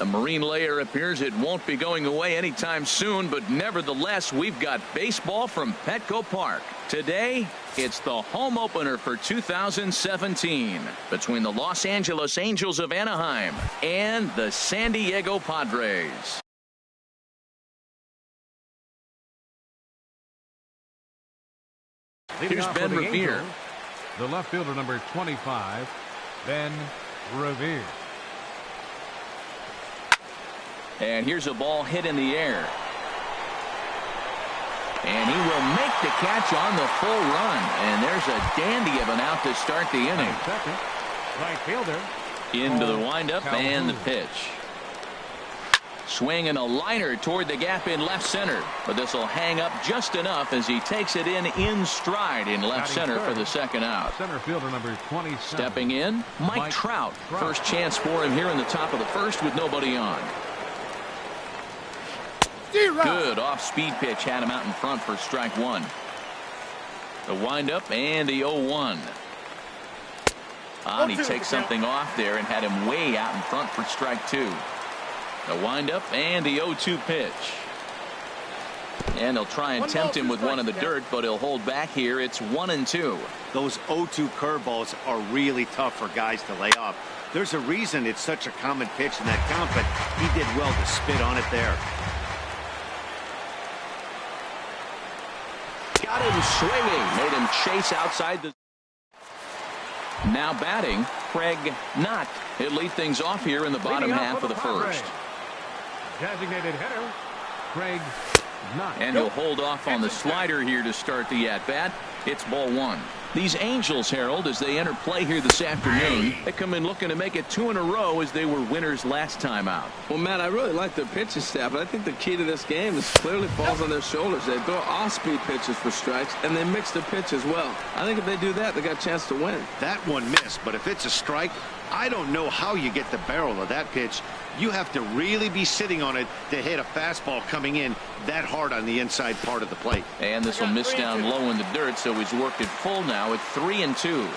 The marine layer appears it won't be going away anytime soon, but nevertheless, we've got baseball from Petco Park. Today, it's the home opener for 2017 between the Los Angeles Angels of Anaheim and the San Diego Padres. Here's Ben Revere. Angels, the left fielder, number 25, Ben Revere. And here's a ball hit in the air. And he will make the catch on the full run. And there's a dandy of an out to start the inning. Second, right fielder. Into the windup and the pitch. Swing and a liner toward the gap in left center. But this will hang up just enough as he takes it in stride in left center for the second out. Center fielder number 27. Stepping in, Mike Trout. First chance for him here in the top of the first with nobody on. Good off-speed pitch had him out in front for strike one. The windup and the 0-1. And he takes something off there and had him way out in front for strike two. The windup and the 0-2 pitch. And they'll try and tempt him with one in the dirt, but he'll hold back here. It's 1-2. Those 0-2 curveballs are really tough for guys to lay off. There's a reason it's such a common pitch in that count, but he did well to spit on it there. Got him swinging. Made him chase outside the. Now batting, Craig Knott. He'll lead things off here in the bottom half of the first. Designated hitter, Craig Knott. And he'll hold off on the slider here to start the at-bat. It's ball one. These Angels, Harold, as they enter play here this afternoon, they come in looking to make it 2 in a row as they were winners last time out. Well, Matt, I really like their pitching staff, but I think the key to this game is clearly falls on their shoulders. They throw off-speed pitches for strikes, and they mix the pitch as well. I think if they do that, they got a chance to win. That one missed, but if it's a strike, I don't know how you get the barrel of that pitch. You have to really be sitting on it to hit a fastball coming in that hard on the inside part of the plate. And this will miss down low in the dirt, so he's worked it full now at 3-2.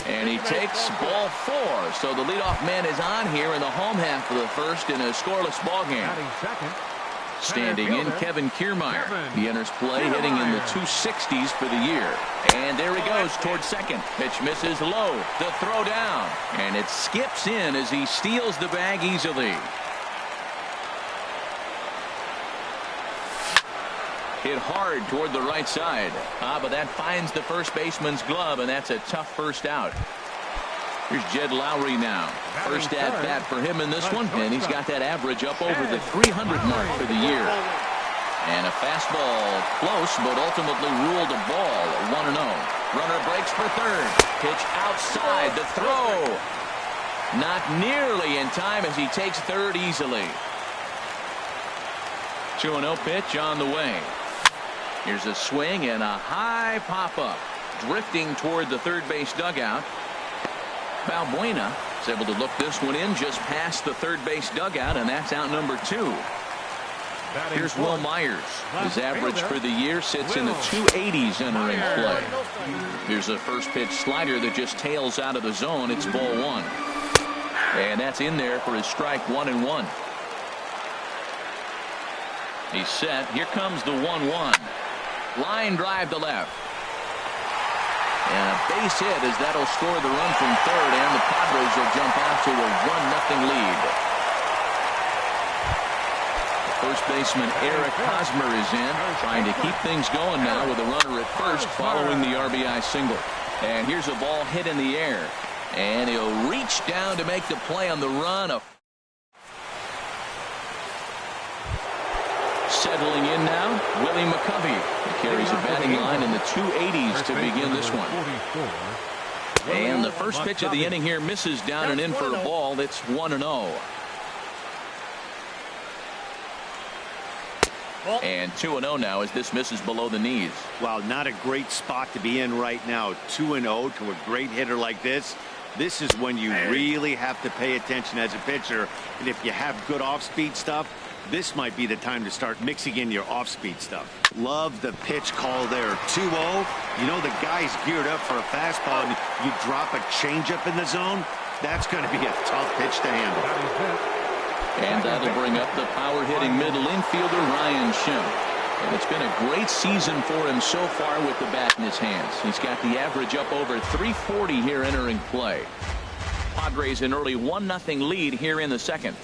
And he takes ball 4. So the leadoff man is on here in the home half of the first in a scoreless ball game. Standing in, Kevin Kiermaier. He enters play hitting in the 260s for the year. And there he goes towards second. Pitch misses low. The throw down. And it skips in as he steals the bag easily. Hit hard toward the right side. But that finds the first baseman's glove, and that's a tough first out. Here's Jed Lowry now. First at bat for him in this one, and he's got that average up over the 300 mark for the year. And a fastball close, but ultimately ruled a ball. 1-0. Runner breaks for third. Pitch outside. The throw. Not nearly in time as he takes third easily. 2-0 pitch on the way. Here's a swing and a high pop-up. Drifting toward the third base dugout. Balbuena is able to look this one in just past the third base dugout, and that's out number 2. Here's Will Myers. His average for the year sits in the 280s entering play. Here's a first pitch slider that just tails out of the zone. It's ball 1. And that's in there for his strike 1-1. He's set. Here comes the 1-1. Line drive to left. And a base hit as that'll score the run from third, and the Padres will jump out to a 1-0 lead. First baseman Eric Hosmer is in, trying to keep things going now with a runner at first following the RBI single. And here's a ball hit in the air. And he'll reach down to make the play on the run. Settling in now, Willie McCovey. He carries a batting line in the 280s to begin this one. And the first pitch of the inning here misses down and in for a ball. It's 1-0. And 2-0 now as this misses below the knees. Wow, not a great spot to be in right now. 2-0 to a great hitter like this. This is when you really have to pay attention as a pitcher. And if you have good off-speed stuff, this might be the time to start mixing in your off-speed stuff. Love the pitch call there. 2-0. You know the guy's geared up for a fastball, and you drop a changeup in the zone. That's going to be a tough pitch to handle. And that'll bring up the power-hitting middle infielder, Ryan Schimpf. And it's been a great season for him so far with the bat in his hands. He's got the average up over 340 here entering play. Padres an early 1-0 lead here in the second.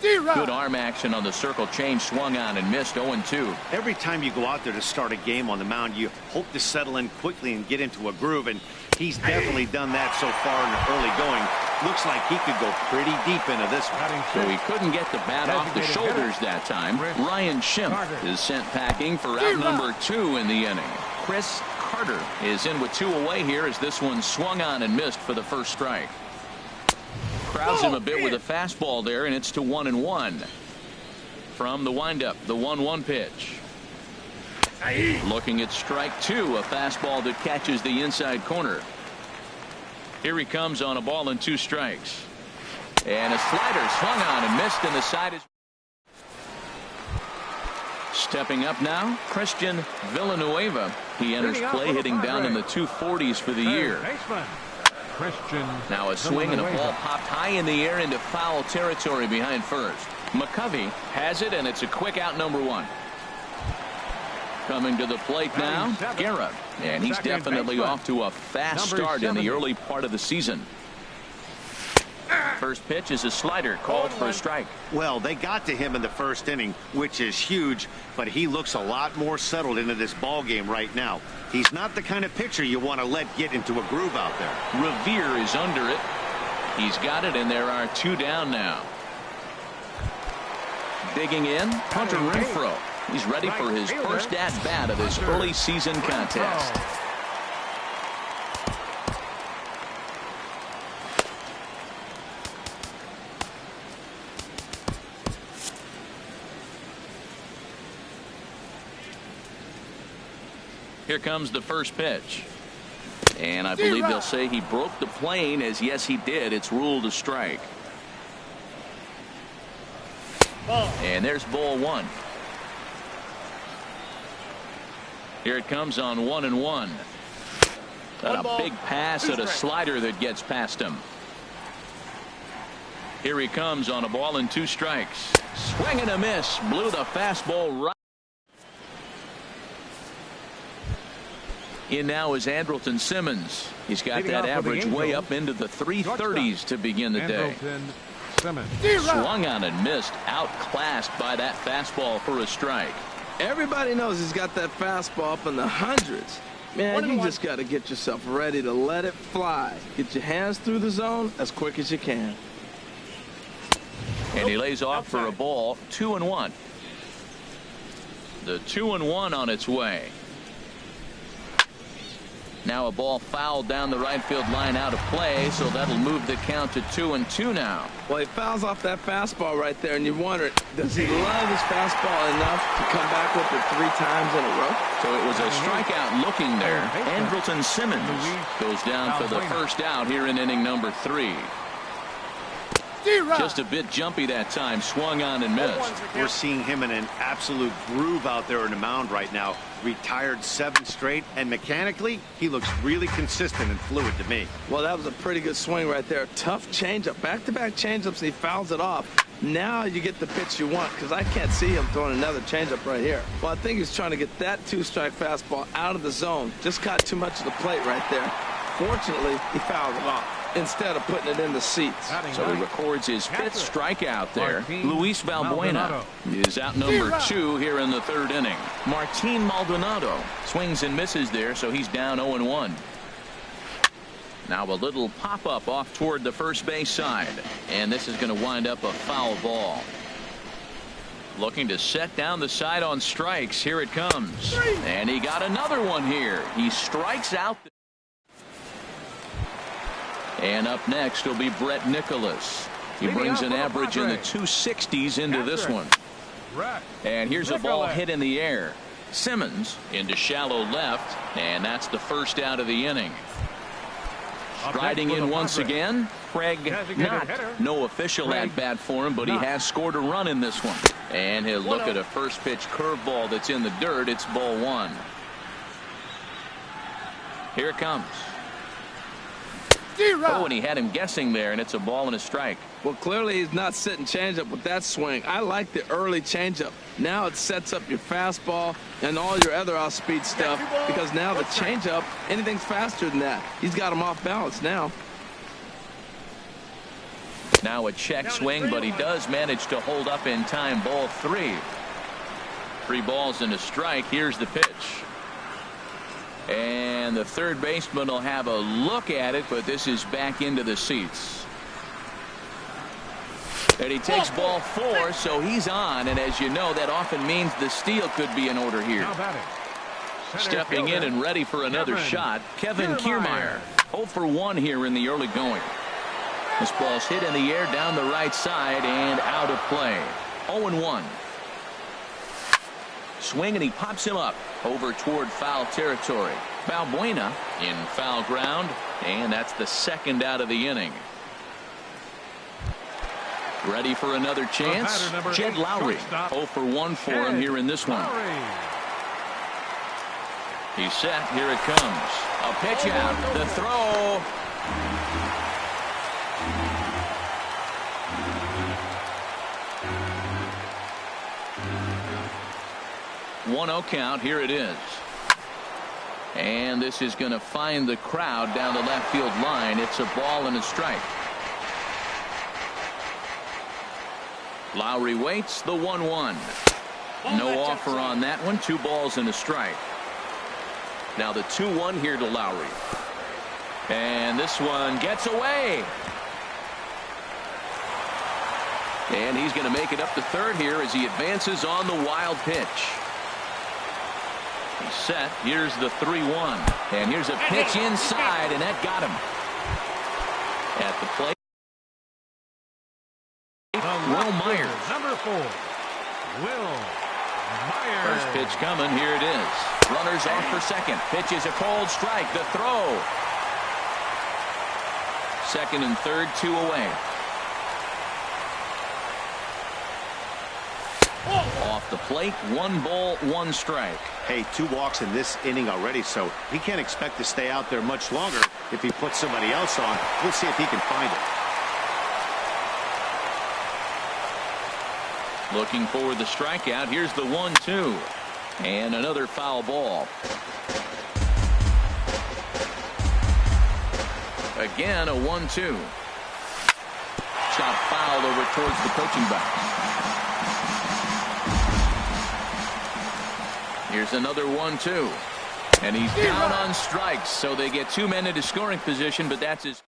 Good arm action on the circle change, swung on and missed. 0-2. Every time you go out there to start a game on the mound, you hope to settle in quickly and get into a groove, and he's definitely done that so far in the early going. Looks like he could go pretty deep into this one. So he couldn't get the bat off the shoulders that time. Ryan Schimpf is sent packing for out number 2 in the inning. Chris Carter is in with 2 away here as this one swung on and missed for the first strike. Crowds him a bit with a fastball there, and it's to 1-1. From the windup, the 1-1 pitch. Looking at strike 2, a fastball that catches the inside corner. Here he comes on a ball and 2 strikes. And a slider swung on and missed, and the side is. Stepping up now, Christian Villanueva. He enters play hitting down in the 240s for the year. Now a swing and a ball popped high in the air into foul territory behind first. McCovey has it, and it's a quick out, number 1. Coming to the plate now, Guerra, and he's definitely off to a fast start in the early part of the season. First pitch is a slider called for a strike. Well, they got to him in the first inning, which is huge, but he looks a lot more settled into this ball game right now. He's not the kind of pitcher you want to let get into a groove out there. Revere is under it. He's got it, and there are 2 down now. Digging in, Hunter Renfroe. He's ready for his first at-bat of this early season contest. Here comes the first pitch. And I believe they'll say he broke the plane, as yes he did. It's ruled a strike. And there's ball 1. Here it comes on 1-1. A big pass at a slider that gets past him. Here he comes on a ball and 2 strikes. Swing and a miss. Blew the fastball right. In now is Andrelton Simmons. He's got that average way up into the 330s to begin the day. Swung on and missed. Outclassed by that fastball for a strike. Everybody knows he's got that fastball up in the hundreds. Man, you just got to get yourself ready to let it fly. Get your hands through the zone as quick as you can. And he lays off for a ball. 2-1. The 2-1 on its way. Now a ball fouled down the right field line out of play, so that'll move the count to 2-2 now. Well, he fouls off that fastball right there, and you wonder, does he love his fastball enough to come back with it 3 times in a row? So it was a strikeout looking there. Andrelton Simmons goes down for the first out here in inning number 3. Just a bit jumpy that time. Swung on and missed. We're seeing him in an absolute groove out there in the mound right now. Retired 7 straight, and mechanically, he looks really consistent and fluid to me. Well, that was a pretty good swing right there. Tough changeup. Back-to-back changeups, he fouls it off. Now you get the pitch you want, because I can't see him throwing another changeup right here. Well, I think he's trying to get that 2-strike fastball out of the zone. Just caught too much of the plate right there. Fortunately, he fouled it off instead of putting it in the seats. So he records his 5th strikeout there. Luis Valbuena is out number 2 here in the 3rd inning. Martin Maldonado swings and misses there, so he's down 0-1. Now a little pop-up off toward the first base side, and this is going to wind up a foul ball. Looking to set down the side on strikes. Here it comes. And he got another one here. He strikes out. And up next will be Brett Nicholas. He brings an average in the 260s into this one. And here's a ball hit in the air. Simmons into shallow left, and that's the first out of the inning. Striding in once again, Craig Knott. No official at bat for him, but he has scored a run in this one. And he'll look at a first pitch curveball that's in the dirt. It's ball 1. Here it comes. Oh, and he had him guessing there, and it's a ball and a strike. Well, clearly he's not sitting changeup with that swing. I like the early changeup. Now it sets up your fastball and all your other off-speed stuff because now the changeup, anything's faster than that. He's got him off balance now. Now a check swing, but he does manage to hold up in time. Ball 3. 3 balls and a strike. Here's the pitch. And the third baseman will have a look at it, but this is back into the seats. And he takes ball 4, so he's on. And as you know, that often means the steal could be in order here. Stepping in and ready for another shot, Kevin Kiermaier. 0 for 1 here in the early going. This ball's hit in the air down the right side and out of play. 0-1. Swing, and he pops him up over toward foul territory. Balbuena in foul ground, and that's the second out of the inning. Ready for another chance. Jed Lowry. 0 for 1 for him here in this one. He's set. Here it comes. A pitch out. The throw. 1-0 count. Here it is. And this is going to find the crowd down the left field line. It's a ball and a strike. Lowry waits. The 1-1. No offer on that one. 2 balls and a strike. Now the 2-1 here to Lowry. And this one gets away. And he's going to make it up to third here as he advances on the wild pitch. He's set. Here's the 3-1. And here's a pitch inside, and that got him. At the plate, Will Myers. Number 4, Will Myers. First pitch coming. Here it is. Runners off for second. Pitch is a cold strike. The throw. Second and third, 2 away. Off the plate, 1 ball, 1 strike. Hey, 2 walks in this inning already, so he can't expect to stay out there much longer if he puts somebody else on. We'll see if he can find it. Looking for the strikeout. Here's the 1-2. And another foul ball. Again, a 1-2. Shot fouled over towards the coaching box. Here's another 1-2. And he's down on strikes, so they get 2 men into scoring position, but that's his.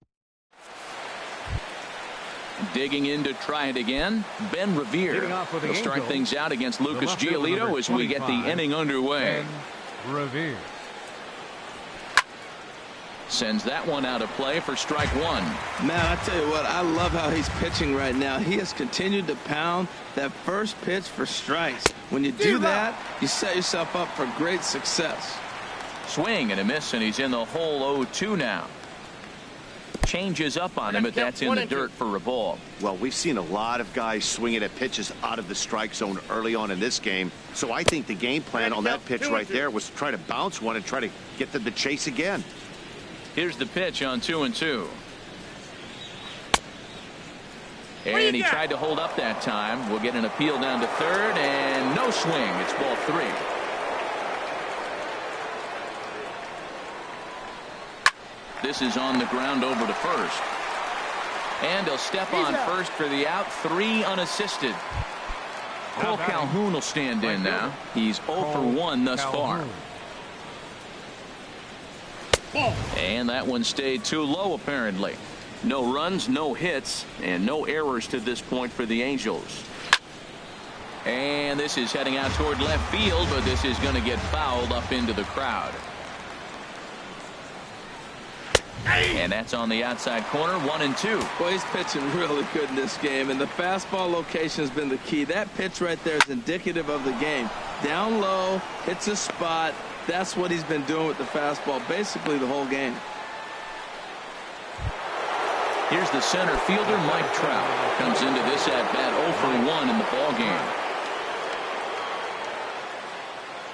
Digging in to try it again, Ben Revere will start things out against Lucas Giolito as we get the inning underway. Ben Revere sends that one out of play for strike 1. Man, I tell you what, I love how he's pitching right now. He has continued to pound that first pitch for strikes. When you do that, you set yourself up for great success. Swing and a miss, and he's in the hole. 0-2 now. Changes up on him, but that's in the dirt for a ball. Well, we've seen a lot of guys swinging at pitches out of the strike zone early on in this game. So I think the game plan on that pitch right there was to try to bounce one and try to get them to chase again. Here's the pitch on 2-2. And he tried to hold up that time. We'll get an appeal down to third, and no swing. It's ball 3. This is on the ground over to first. And he'll step on first for the out. 3 unassisted. Cole Calhoun will stand in now. He's 0 for 1 thus far. And that one stayed too low, apparently. No runs, no hits, and no errors to this point for the Angels. And this is heading out toward left field, but this is going to get fouled up into the crowd. And that's on the outside corner. 1-2. Well, he's pitching really good in this game, and the fastball location has been the key. That pitch right there is indicative of the game. Down low, hits a spot. That's what he's been doing with the fastball basically the whole game. Here's the center fielder, Mike Trout. Comes into this at-bat 0 for 1 in the ballgame.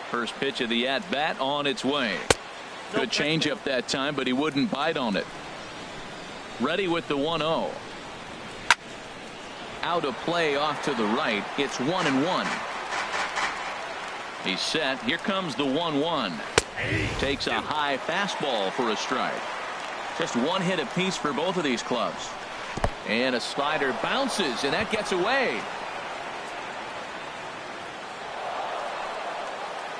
First pitch of the at-bat on its way. Good changeup that time, but he wouldn't bite on it. Ready with the 1-0. Out of play off to the right. It's 1-1. He's set. Here comes the 1-1. Takes a high fastball for a strike. Just one hit apiece for both of these clubs. And a slider bounces, and that gets away.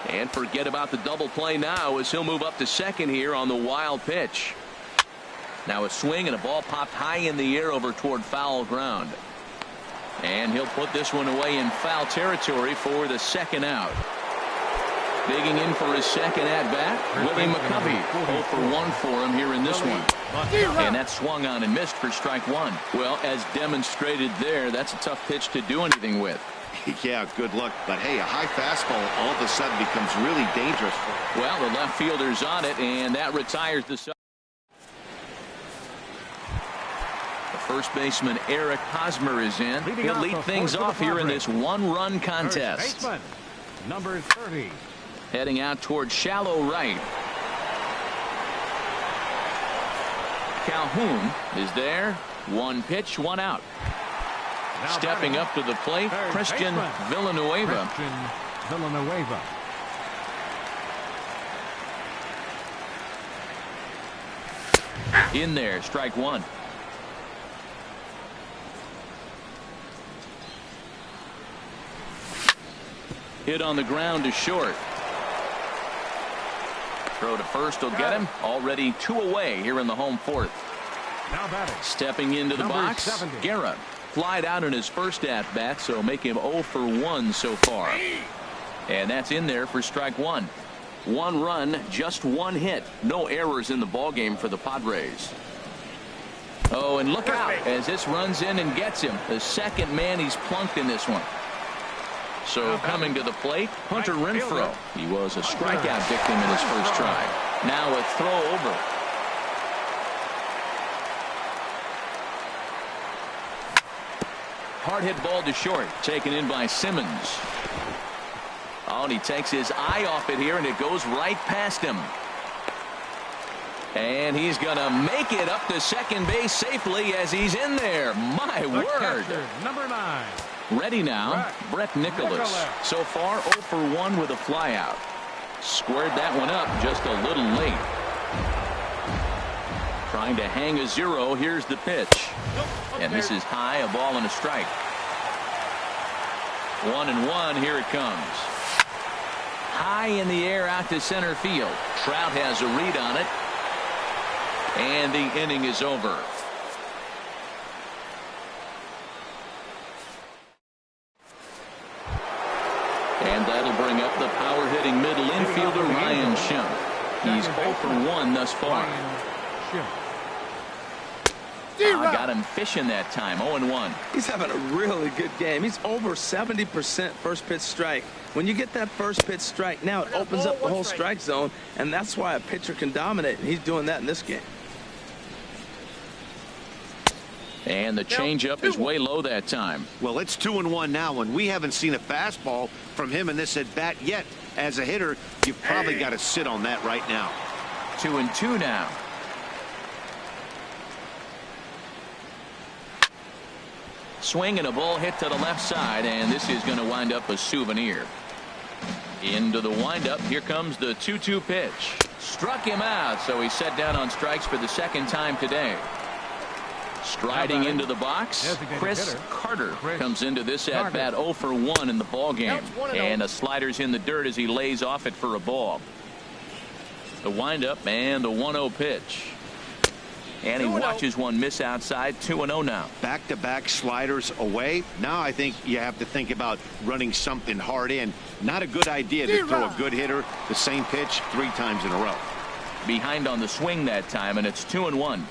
And forget about the double play now as he'll move up to second here on the wild pitch. Now a swing and a ball popped high in the air over toward foul ground. And he'll put this one away in foul territory for the second out. Digging in for his second at-bat, Willie McCovey. 0 for 1 for him here in this one. And that swung on and missed for strike one. Well, as demonstrated there, that's a tough pitch to do anything with. Yeah, good luck. But, hey, a high fastball all of a sudden becomes really dangerous for him. Well, the left fielder's on it, and that retires the side. The first baseman, Eric Hosmer, is in. He'll lead things off here in this one-run contest. First baseman, number 30. Heading out toward shallow right. Calhoun is there. One pitch, one out. Now stepping up to the plate, Christian Villanueva. In there, strike one. Hit on the ground to short. Throw to first will get him. Already 2 away here in the home fourth. Now batting. Stepping into the box, 70. Guerra. Flied out in his first at-bat, so make him 0 for 1 so far. And that's in there for strike one. 1 run, just 1 hit. No errors in the ballgame for the Padres. Oh, and look out as this runs in and gets him. The second man he's plunked in this one. So coming to the plate, Hunter Renfroe. He was a strikeout victim in his first try. Now a throw over. Hard hit ball to short, taken in by Simmons. Oh, and he takes his eye off it here, and it goes right past him. And he's going to make it up to second base safely as he's in there. My word. Catcher, number 9. Ready now, Brett Nicholas. So far, 0 for 1 with a flyout. Squared that one up just a little late. Trying to hang a 0. Here's the pitch. And this is high, a ball and a strike. 1-1, here it comes. High in the air out to center field. Trout has a read on it. And the inning is over. And that'll bring up the power-hitting middle infielder, Ryan Schimpf. He's 0 for 1 thus far. Got him fishing that time, 0-1. He's having a really good game. He's over 70% first pitch strike. When you get that first pitch strike, now it opens up the whole strike zone, and that's why a pitcher can dominate, and he's doing that in this game. And the changeup is way low that time. Well, it's 2-1 now, and we haven't seen a fastball from him in this at bat yet. As a hitter, you've probably got to sit on that right now. 2-2 now. Swing and a ball hit to the left side, and this is going to wind up a souvenir. Into the windup, here comes the 2-2 pitch. Struck him out, so he's set down on strikes for the second time today. Striding into the box, Chris Carter comes into this at-bat 0 for 1 in the ballgame. And the slider's in the dirt as he lays off it for a ball. The windup and the 1-0 pitch. And he watches one miss outside. 2-0 now. Back-to-back sliders away. Now I think you have to think about running something hard in. Not a good idea to throw a good hitter the same pitch 3 times in a row. Behind on the swing that time, and it's 2-1.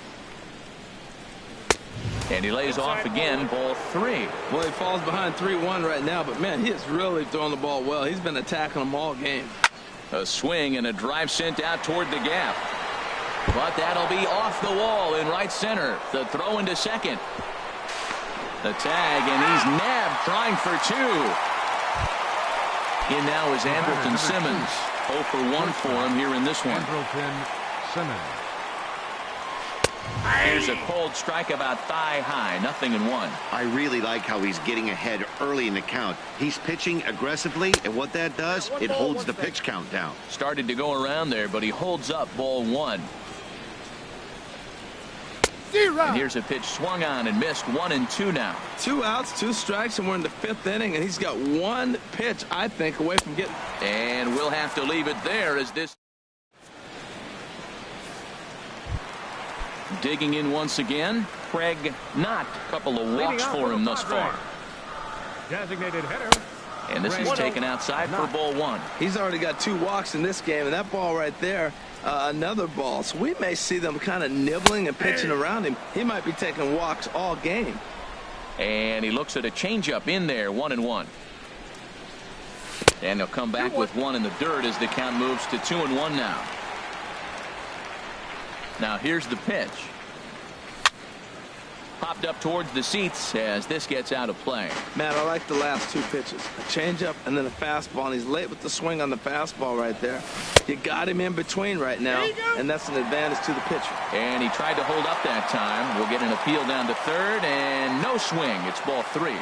And he lays off again, ball 3. Well, he falls behind 3-1 right now, but man, he is really throwing the ball well. He's been attacking them all game. A swing and a drive sent out toward the gap. But that'll be off the wall in right center. The throw into second. The tag, and he's nabbed, trying for 2. In now is Andrelton Simmons. 0 for 1 for him here in this one. Andrelton Simmons. Here's a cold strike about thigh high, 0-1. I really like how he's getting ahead early in the count. He's pitching aggressively, and what that does, it holds the pitch count down. Started to go around there, but he holds up ball 1. And here's a pitch swung on and missed, 1-2 now. 2 outs, 2 strikes, and we're in the 5th inning, and he's got 1 pitch, I think, away from getting. And we'll have to leave it there as this. Digging in once again, Craig Knott. Couple of walks for him thus far. Designated hitter. And this is taken outside for ball 1. He's already got 2 walks in this game, and that ball right there, another ball. So we may see them kind of nibbling and pitching around him. He might be taking walks all game. And he looks at a changeup in there, 1-1. And he'll come back with 1 in the dirt as the count moves to 2-1 now. Now here's the pitch. Popped up towards the seats as this gets out of play. Matt, I like the last 2 pitches. A changeup and then a fastball, and he's late with the swing on the fastball right there. You got him in between right now, and that's an advantage to the pitcher. And he tried to hold up that time. We'll get an appeal down to third, and no swing. It's ball 3.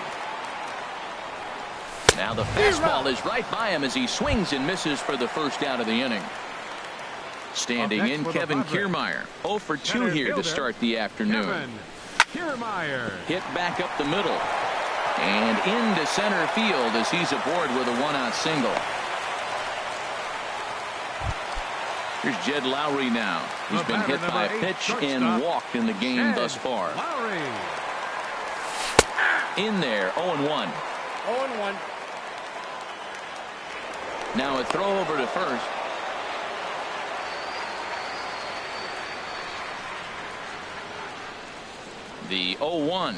Now the fastball is right by him as he swings and misses for the first out of the inning. Standing in, Kevin Kiermaier. 0 for 2 here to start the afternoon. Kiermaier. Hit back up the middle. And into center field as he's aboard with a 1-out single. Here's Jed Lowry now. He's been hit by a pitch and walked in the game thus far. In there, 0-1. 0-1. Now a throw over to first. The 0-1.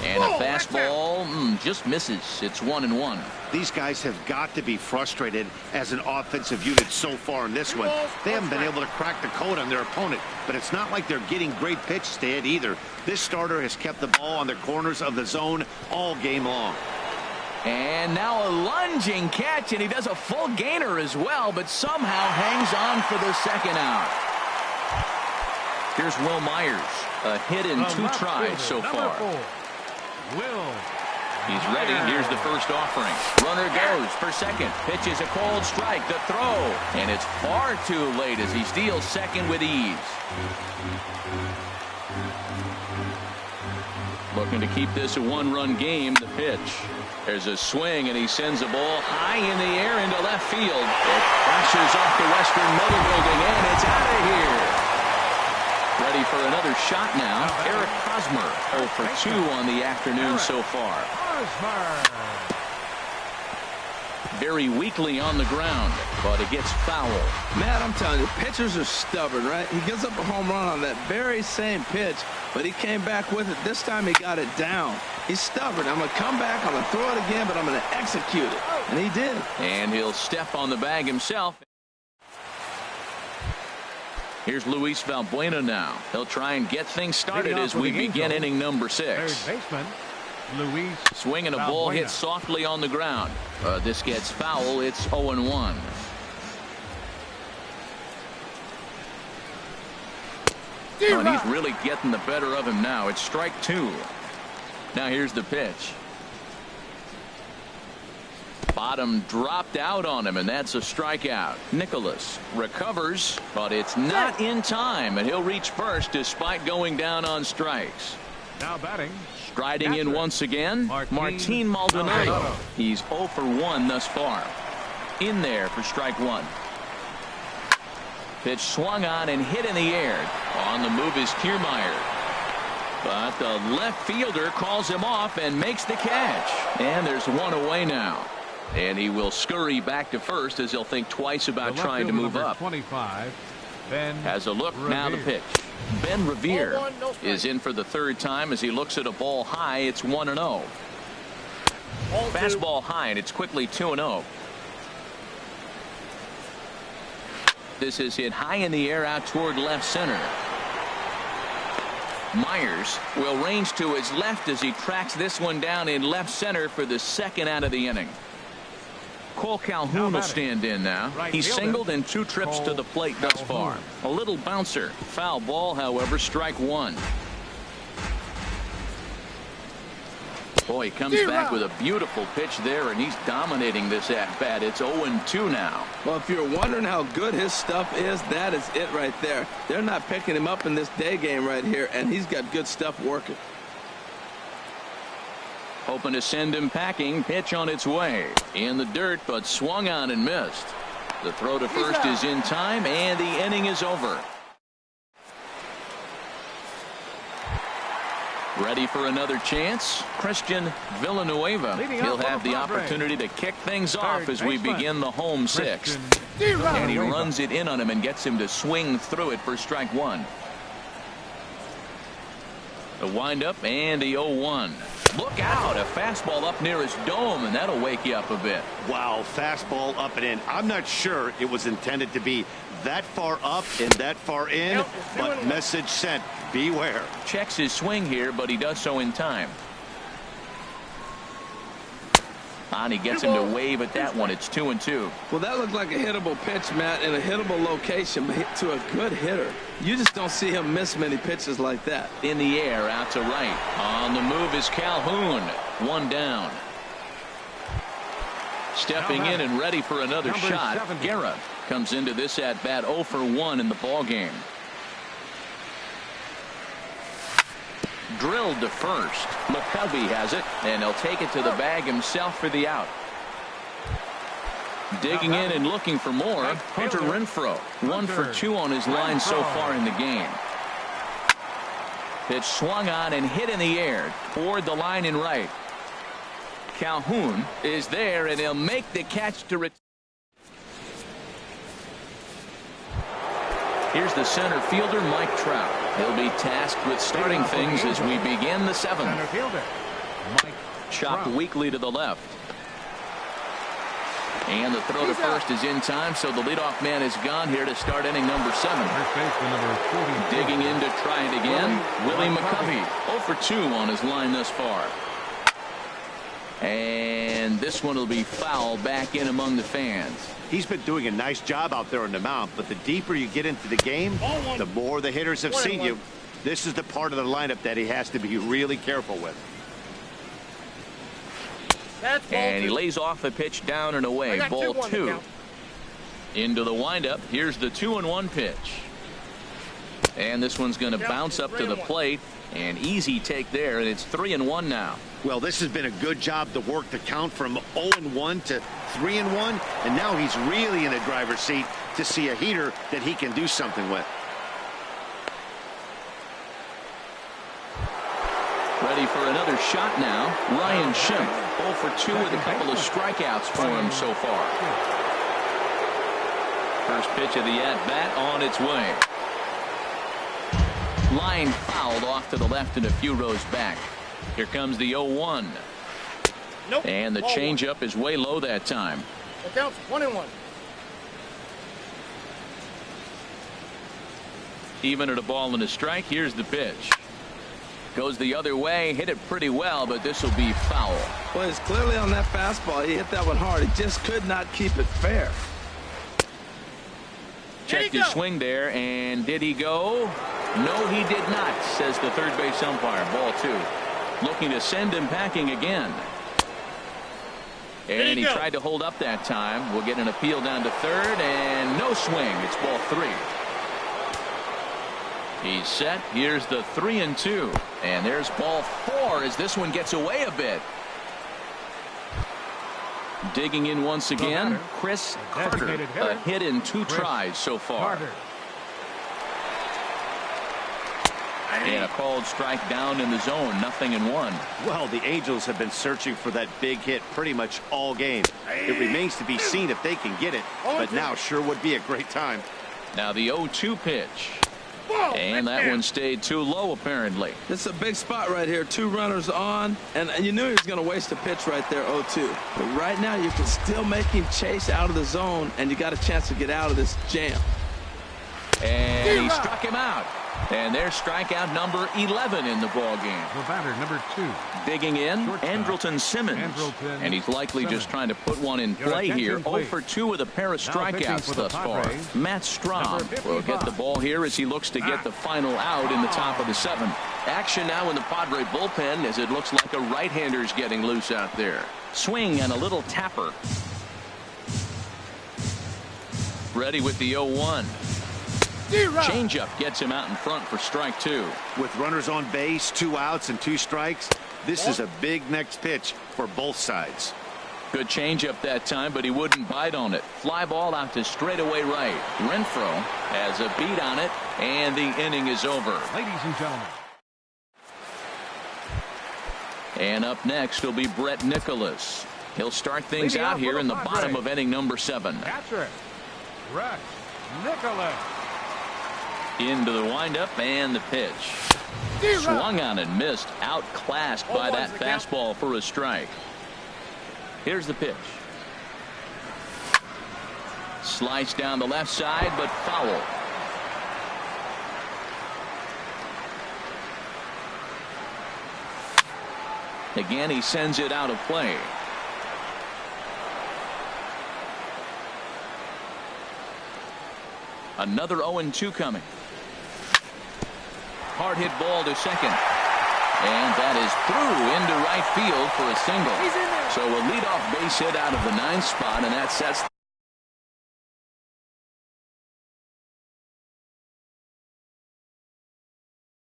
And a fastball just misses. It's 1-1. These guys have got to be frustrated as an offensive unit so far in this one. They haven't been able to crack the code on their opponent, but it's not like they're getting great pitches to hit either. This starter has kept the ball on the corners of the zone all game long. And now a lunging catch, and he does a full gainer as well, but somehow hangs on for the second out. Here's Will Myers. A hit in 2 tries so far. He's ready. Here's the first offering. Runner goes for second. Pitches a cold strike. The throw. And it's far too late as he steals second with ease. Looking to keep this a 1-run game. The pitch. There's a swing, and he sends a ball high in the air into left field. It flashes off the Western Metal Building, and it's out of here. Ready for another shot now. Eric Hosmer, 0 for 2 on the afternoon so far. Very weakly on the ground, but it gets foul. Matt, I'm telling you, pitchers are stubborn, right? He gives up a home run on that very same pitch, but he came back with it. This time he got it down. He's stubborn. I'm going to come back, I'm going to throw it again, but I'm going to execute it. And he did. And he'll step on the bag himself. Here's Luis Valbuena now. He'll try and get things started as we begin inning number 6. Third baseman, Luis Swinging a ball hit softly on the ground. This gets foul. It's 0-1. Oh, and he's really getting the better of him now. It's strike 2. Now here's the pitch. Bottom dropped out on him, and that's a strikeout. Nicholas recovers, but it's not in time, and he'll reach first despite going down on strikes. Now batting. Striding in once again, Martin Maldonado. He's 0 for 1 thus far. In there for strike 1. Pitch swung on and hit in the air. On the move is Kiermaier. But the left fielder calls him off and makes the catch. And there's 1 away now. And he will scurry back to first as he'll think twice about trying to move up. 25, Ben Has a look. Revere. Now the pitch. Ben Revere is in for the 3rd time as he looks at a ball high. It's 1-0. Fastball high, and it's quickly 2-0. This is hit high in the air out toward left center. Myers will range to his left as he tracks this one down in left center for the 2nd out of the inning. Cole Calhoun will stand in now. He's singled in 2 trips to the plate thus far. A little bouncer. Foul ball, however, strike 1. Boy, he comes back with a beautiful pitch there, and he's dominating this at-bat. It's 0-2 now. Well, if you're wondering how good his stuff is, that is it right there. They're not picking him up in this day game right here, and he's got good stuff working. Hoping to send him packing. Pitch on its way. In the dirt, but swung on and missed. The throw to first is in time, and the inning is over. Ready for another chance? Christian Villanueva. He'll have the opportunity to kick things off as we begin the home 6th. And he runs it in on him and gets him to swing through it for strike 1. The windup and the 0-1. Look out, a fastball up near his dome, and that'll wake you up a bit. Wow, fastball up and in. I'm not sure it was intended to be that far up and that far in, but message sent. Beware. Checks his swing here, but he does so in time. And he gets him to wave at that one. It's 2-2. Well, that looked like a hittable pitch, Matt, in a hittable location, but hit to a good hitter. You just don't see him miss many pitches like that. In the air, out to right. On the move is Calhoun. 1 down. Stepping in and ready for another shot. Guerra comes into this at bat 0 for 1 in the ball game. Drilled to first. McCovey has it, and he'll take it to the bag himself for the out. Digging in and looking for more, Hunter Renfroe. 1 for 2 on his line so far in the game. Pitch swung on and hit in the air toward the line in right. Calhoun is there, and he'll make the catch to return. Here's the center fielder, Mike Trout. He'll be tasked with starting things as we begin the 7th. Chopped weakly to the left. And the throw to first is in time, so the leadoff man is gone here to start inning number 7. Digging in to try it again, Willie McCovey. 0 for 2 on his line thus far. And this one will be foul back in among the fans. He's been doing a nice job out there on the mound, but the deeper you get into the game, the more the hitters have seen you. This is the part of the lineup that he has to be really careful with. And he lays off a pitch down and away. Ball 2. Into the windup. Here's the 2-1 pitch. And this one's going to bounce up to the plate. An easy take there, and it's 3-1 now. Well, this has been a good job to work the count from 0-1 to 3-1, and now he's really in the driver's seat to see a heater that he can do something with. Ready for another shot now. Ryan Schimpf, 0 for 2 with a couple of strikeouts for him so far. First pitch of the at-bat on its way. Line fouled off to the left and a few rows back. Here comes the 0-1. Nope. And the changeup is way low that time. It counts 1-1. Even at a ball and a strike, here's the pitch. Goes the other way, hit it pretty well, but this will be foul. Well, it's clearly on that fastball. He hit that one hard. He just could not keep it fair. Checked his swing there, and did he go? No, he did not, says the third base umpire. Ball 2. Looking to send him packing again. And he tried to hold up that time. We'll get an appeal down to third, and no swing. It's ball 3. He's set. Here's the 3-2. And there's ball 4 as this one gets away a bit. Digging in once again, Chris Carter. A hit in 2 tries so far. And a called strike down in the zone. 0-1. Well, the Angels have been searching for that big hit pretty much all game. It remains to be seen if they can get it, but now sure would be a great time. Now the 0-2 pitch. And that one stayed too low, apparently. This is a big spot right here. 2 runners on, and you knew he was going to waste a pitch right there, 0-2. But right now, you can still make him chase out of the zone, and you got a chance to get out of this jam. And he struck him out. And there's strikeout number 11 in the ball game. The batter, number 2. Digging in, Shortstop, Andrelton Simmons. Andrelton And he's likely Simmons. just trying to put one in Your play here. attention, 0 please. for 2 with a pair of Now pitching strikeouts for the thus far. Padres, Matt Strom number will get the 55. ball here as he looks to get the final out in the top of the 7th. Action now in the Padre bullpen as it looks like a right-hander's getting loose out there. Swing and a little tapper. Ready with the 0-1. Changeup gets him out in front for strike 2. With runners on base, 2 outs and 2 strikes, this is a big next pitch for both sides. Good changeup that time, but he wouldn't bite on it. Fly ball out to straightaway right. Renfroe has a beat on it, and the inning is over. Ladies and gentlemen. And up next will be Brett Nicholas. He'll start things Leading out off here for in the the Padres. bottom of inning number 7. Catcher, Brett Nicholas. Into the windup and the pitch. Swung on and missed. Outclassed by that fastball for a strike. Here's the pitch. Sliced down the left side, but foul. Again, he sends it out of play. Another 0-2 coming. Hard hit ball to second. And that is through into right field for a single. So a leadoff base hit out of the 9th spot, and that sets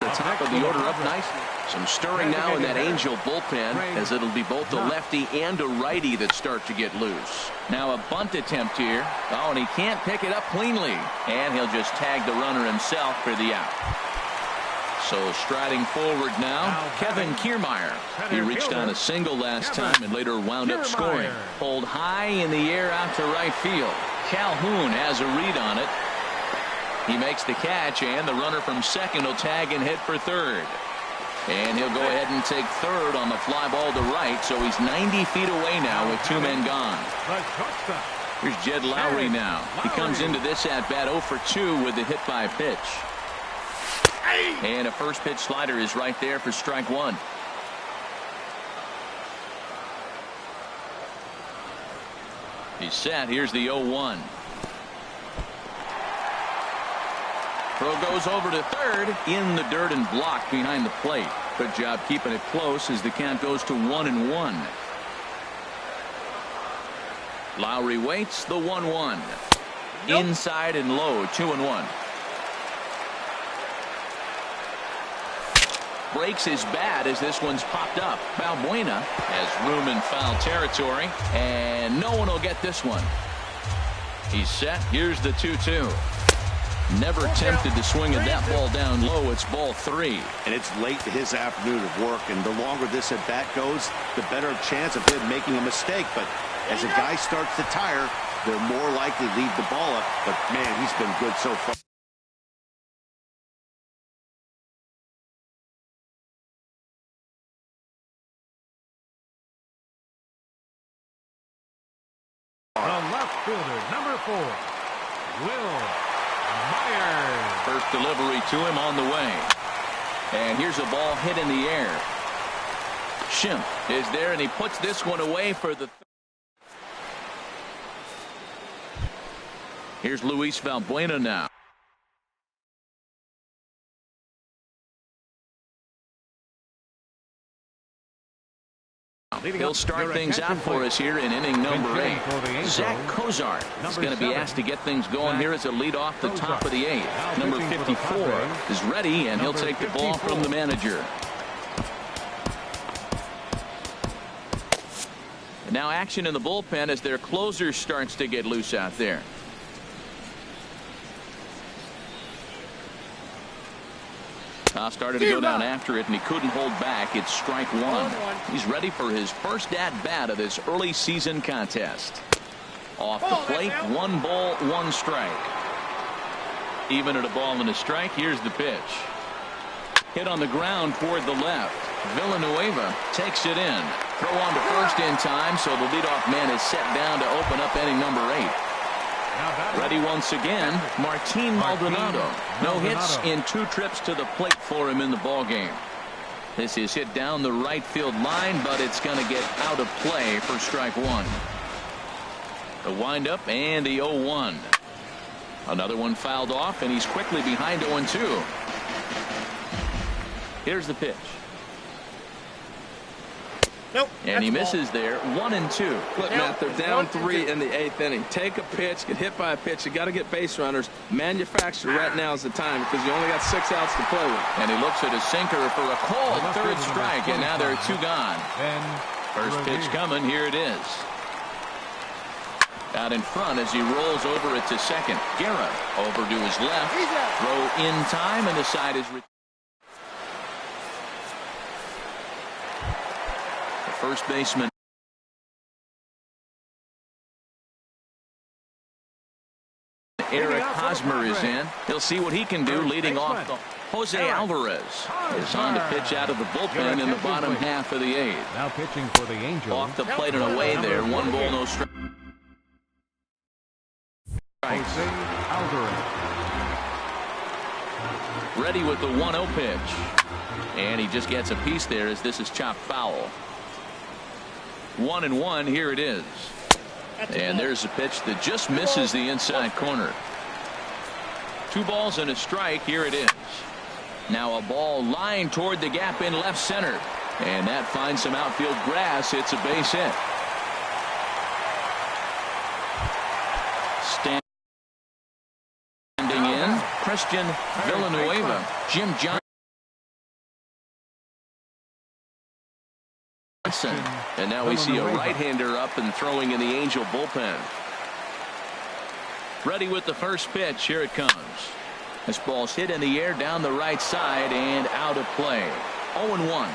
the top of the order up nicely. Some stirring now in that Angel bullpen, as it'll be both a lefty and a righty that start to get loose. Now a bunt attempt here. Oh, and he can't pick it up cleanly. And he'll just tag the runner himself for the out. So striding forward now, Kevin Kiermaier. He reached on a single last time and later wound up scoring. Pulled high in the air out to right field. Calhoun has a read on it. He makes the catch, and the runner from second will tag and hit for third. And he'll go ahead and take third on the fly ball to right, so he's 90 feet away now with 2 men gone. Here's Jed Lowry now. He comes into this at-bat 0 for 2 with the hit by pitch. And a first pitch slider is right there for strike 1. He's set. Here's the 0-1. Throw goes over to third, in the dirt and blocked behind the plate. Good job keeping it close as the count goes to 1-1. Lowry waits the 1-1. Inside and low, 2-1. Breaks his bat as this one's popped up. Balbuena has room in foul territory, and no one will get this one. He's set. Here's the 2-2. Never tempted to swing at that ball down low. It's ball 3. And it's late to his afternoon of work, and the longer this at bat goes, the better chance of him making a mistake. But as a guy starts to tire, they're more likely to leave the ball up. But man, he's been good so far. The left fielder, number 4, Will Myers. First delivery to him on the way. And here's a ball hit in the air. Schimpf is there, and he puts this one away for the. Here's Luis Valbuena now. He'll start things out for us here in inning number 8. Zach Cozart is going to be asked to get things going here as a lead off the top of the 8th. Number 54 is ready, and he'll take the ball from the manager. And now action in the bullpen as their closer starts to get loose out there. Started to go down after it, and he couldn't hold back. It's strike 1. He's ready for his first at-bat of this early season contest. Off the plate, 1 ball, 1 strike. Even at a ball and a strike, here's the pitch. Hit on the ground toward the left. Villanueva takes it in. Throw on to first in time, so the leadoff man is set down to open up inning number 8. Ready once again, Martin Maldonado. No hits in 2 trips to the plate for him in the ballgame. This is hit down the right field line, but it's going to get out of play for strike 1. The windup and the 0-1. Another one fouled off, and he's quickly behind 0-2. Here's the pitch. Nope. And he misses there. 1-2. Look, Matt, they're down 3 in the 8th inning. Take a pitch, get hit by a pitch. You got to get base runners. Manufacture right now is the time because you only got 6 outs to play with. And he looks at his sinker for a called third strike, and now there are 2 gone. First pitch coming. Here it is. Out in front as he rolls over it to second. Guerra over to his left. Throw in time, and the side is. First baseman Eric Hosmer is in. He'll see what he can do leading off. Jose Alvarez is on to pitch out of the bullpen in the bottom half of the 8th. Now pitching for the Angels. Off the plate and away there. 1 ball, no strike. Jose Alvarez. Ready with the 1-0 pitch. And he just gets a piece there as this is chopped foul. 1-1. Here it is. And there's a pitch that just misses the inside corner. 2 balls and a strike. Here it is. Now a ball lined toward the gap in left center. And that finds some outfield grass. It's a base hit. Standing in, Christian Villanueva. Jim Johnson. And now we see a right-hander up and throwing in the Angel bullpen. Ready with the first pitch. Here it comes. This ball's hit in the air down the right side and out of play. 0-1.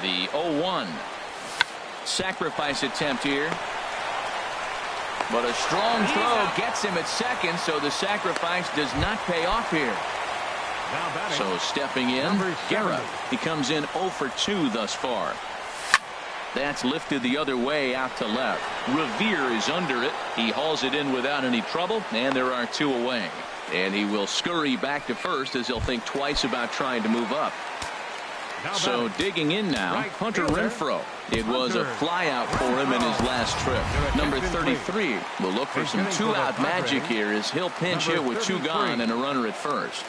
The 0-1. Sacrifice attempt here. But a strong throw gets him at second, so the sacrifice does not pay off here. So stepping in, Guerra. He comes in 0 for 2 thus far. That's lifted the other way out to left. Revere is under it. He hauls it in without any trouble, and there are 2 away. And he will scurry back to first as he'll think twice about trying to move up. So digging in now, Hunter Renfroe. It was a flyout for him in his last trip. Number 33 will look for some 2-out magic here as he'll pinch hit with 2 gone and a runner at first.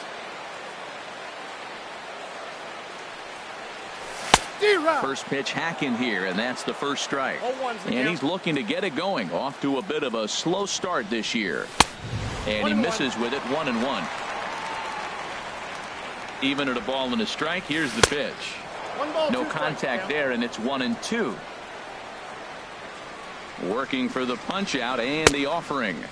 First pitch hacking here, and that's the first strike. And he's looking to get it going. Off to a bit of a slow start this year. And he misses with it. 1-1. Even at a ball and a strike. Here's the pitch. No contact there, and it's 1-2. Working for the punch out and the offering.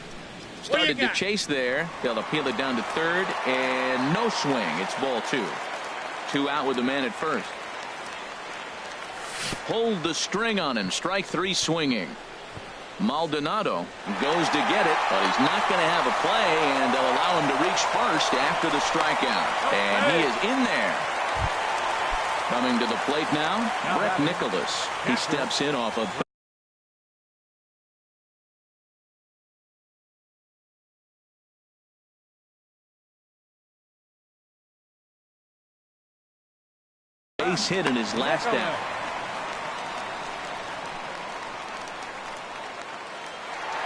Started to chase there. They'll appeal it down to third, and no swing. It's ball 2. 2 out with the man at first. Pulled the string on him. Strike 3 swinging. Maldonado goes to get it, but he's not going to have a play, and they'll allow him to reach first after the strikeout. And he is in there. Coming to the plate now, Brett Nicholas. He steps in off of base hit in his last out.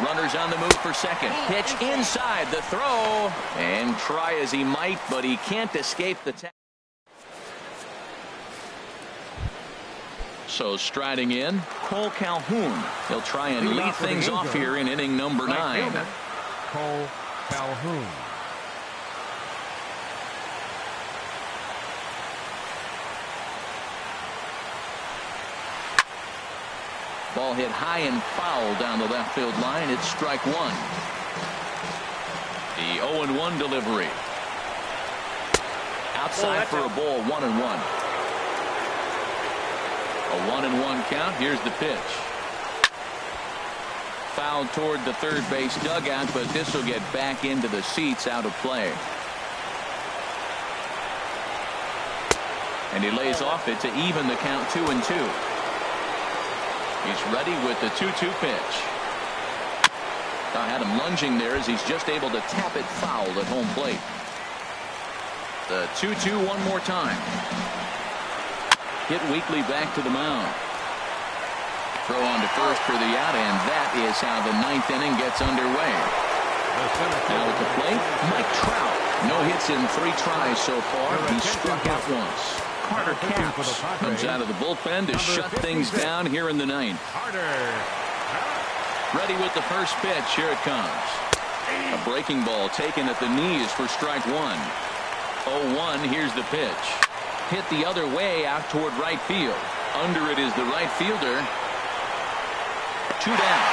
Runners on the move for second. Pitch inside the throw. And try as he might, but he can't escape the tag. So striding in, Cole Calhoun. He'll try and lead things off here in inning number 9. Cole Calhoun. Ball hit high and foul down the left field line. It's strike 1. The 0-1 delivery. Outside for a ball. 1-1. A 1-1 count. Here's the pitch. Foul toward the third base dugout, but this will get back into the seats out of play. And he lays off it to even the count 2-2. He's ready with the 2-2 pitch. Had him lunging there as he's just able to tap it foul at home plate. The 2-2 one more time. Hit weakly back to the mound. Throw on to first for the out, and that is how the ninth inning gets underway. Now at the plate, Mike Trout. No hits in 3 tries so far. He struck out once. Carter Capps comes out of the bullpen to shut things down here in the ninth. Ready with the first pitch. Here it comes. A breaking ball taken at the knees for strike 1. 0-1. Here's the pitch. Hit the other way out toward right field. Under it is the right fielder. 2 down.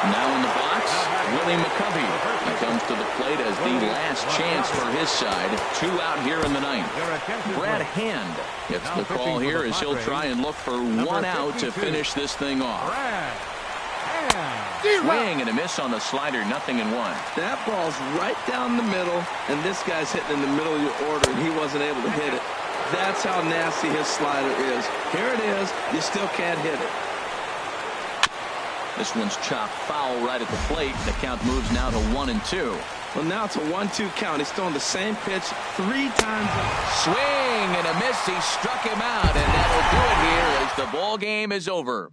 Now in the box, Willie McCovey. He comes to the plate as the last chance for his side. 2 out here in the ninth. Brad Hand gets the call here as he'll try and look for 1 out to finish this thing off. Swing and a miss on the slider, 0-1. That ball's right down the middle, and this guy's hitting in the middle of your order, and he wasn't able to hit it. That's how nasty his slider is. Here it is. You still can't hit it. This one's chopped foul right at the plate. The count moves now to 1-2. Well, now it's a 1-2 count. He's throwing the same pitch 3 times. Swing and a miss. He struck him out, and that'll do it here as the ball game is over.